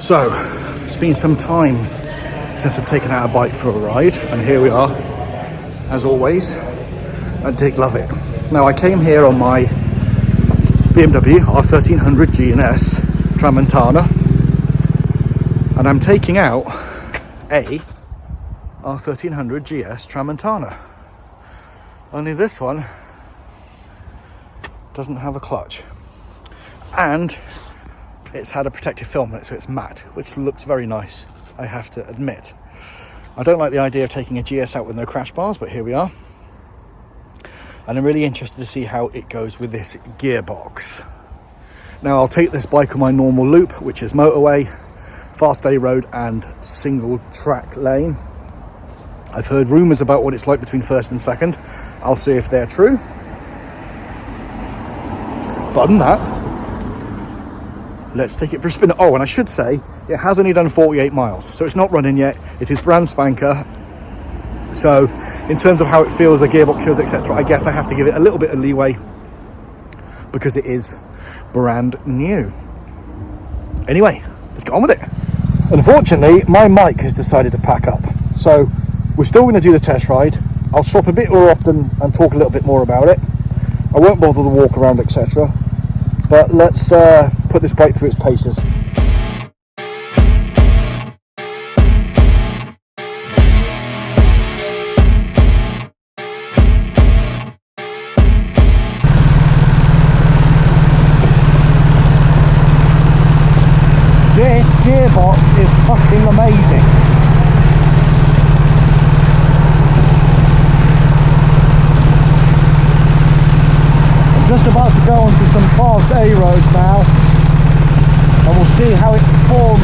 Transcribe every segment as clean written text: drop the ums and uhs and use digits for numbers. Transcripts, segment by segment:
So, it's been some time since I've taken out a bike for a ride, and here we are, as always, at Dick Lovett. Now, I came here on my BMW R1300 GS Tramontana, and I'm taking out a R1300 GS Tramontana. Only this one doesn't have a clutch, and it's had a protective film on it, so it's matte, which looks very nice, I have to admit. I don't like the idea of taking a GS out with no crash bars, but here we are. And I'm really interested to see how it goes with this gearbox. Now, I'll take this bike on my normal loop, which is motorway, fast A road and single track lane. I've heard rumours about what it's like between first and second. I'll see if they're true. But other than that, let's take it for a spin. Oh, and I should say, it has only done 48 miles, so it's not running yet. It is brand spanker. So, in terms of how it feels, the gearbox feels, etc., I guess I have to give it a little bit of leeway because it is brand new. Anyway, let's get on with it. Unfortunately, my mic has decided to pack up, so we're still going to do the test ride. I'll stop a bit more often and talk a little bit more about it. I won't bother to walk around, etc., but let's put this bike through its paces. This gearbox is fucking amazing. I'm just about to go onto some fast A roads now, and we'll see how it performs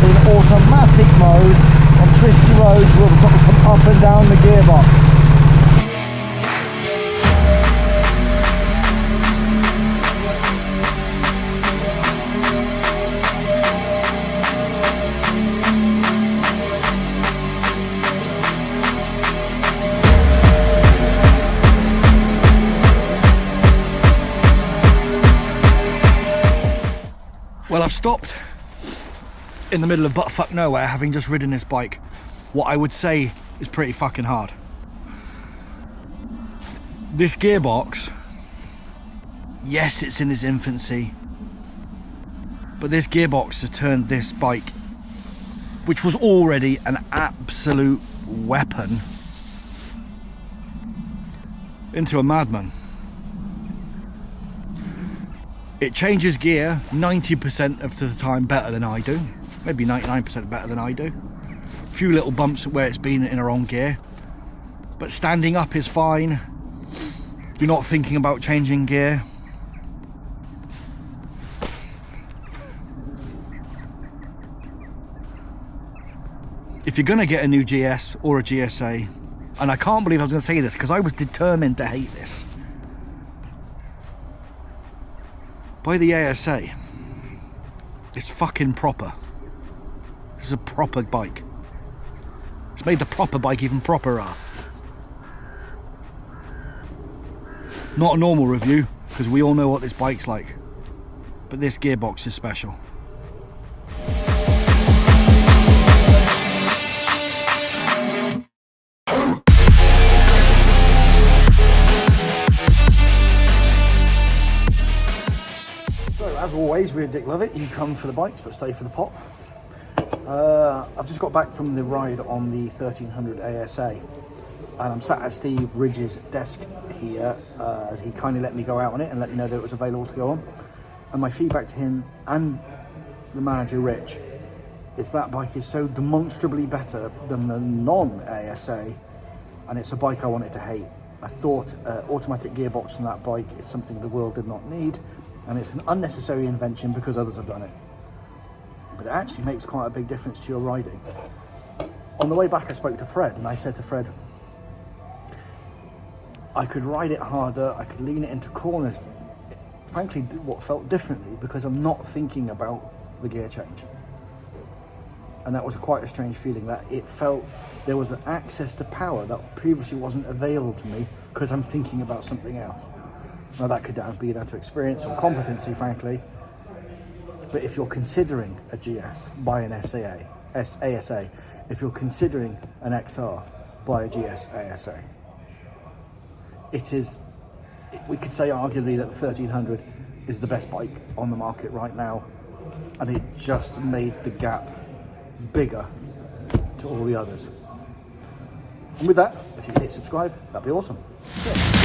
in automatic mode on twisty roads where we've got to come up and down the gearbox. Well, I've stopped in the middle of buttfuck nowhere, having just ridden this bike, what I would say is pretty fucking hard. This gearbox, yes, it's in its infancy, but this gearbox has turned this bike, which was already an absolute weapon, into a madman. It changes gear 90% of the time better than I do, maybe 99% better than I do. A few little bumps where it's been in a wrong gear, but standing up is fine. You're not thinking about changing gear. If you're gonna get a new GS or a GSA, and I can't believe I was gonna say this because I was determined to hate this, buy the ASA. It's fucking proper. This is a proper bike. It's made the proper bike even properer. Not a normal review, because we all know what this bike's like. But this gearbox is special. As always, we're Dick Lovett. You come for the bikes, but stay for the pop. I've just got back from the ride on the 1300 ASA, and I'm sat at Steve Ridge's desk here, as he kindly let me go out on it and let me know that it was available to go on. And my feedback to him and the manager, Rich, is that bike is so demonstrably better than the non-ASA, and it's a bike I wanted to hate. I thought automatic gearbox on that bike is something the world did not need, and it's an unnecessary invention because others have done it. But it actually makes quite a big difference to your riding. On the way back, I spoke to Fred, and I said to Fred, I could ride it harder, I could lean it into corners, frankly, what felt differently, because I'm not thinking about the gear change. And that was quite a strange feeling, that it felt there was an access to power that previously wasn't available to me because I'm thinking about something else. Now, that could be down to experience or competency, frankly. But if you're considering a GS, buy an ASA. If you're considering an XR, buy a GS ASA. It is, we could say arguably that the 1300 is the best bike on the market right now, and it just made the gap bigger to all the others. And with that, if you could hit subscribe, that'd be awesome. Yeah.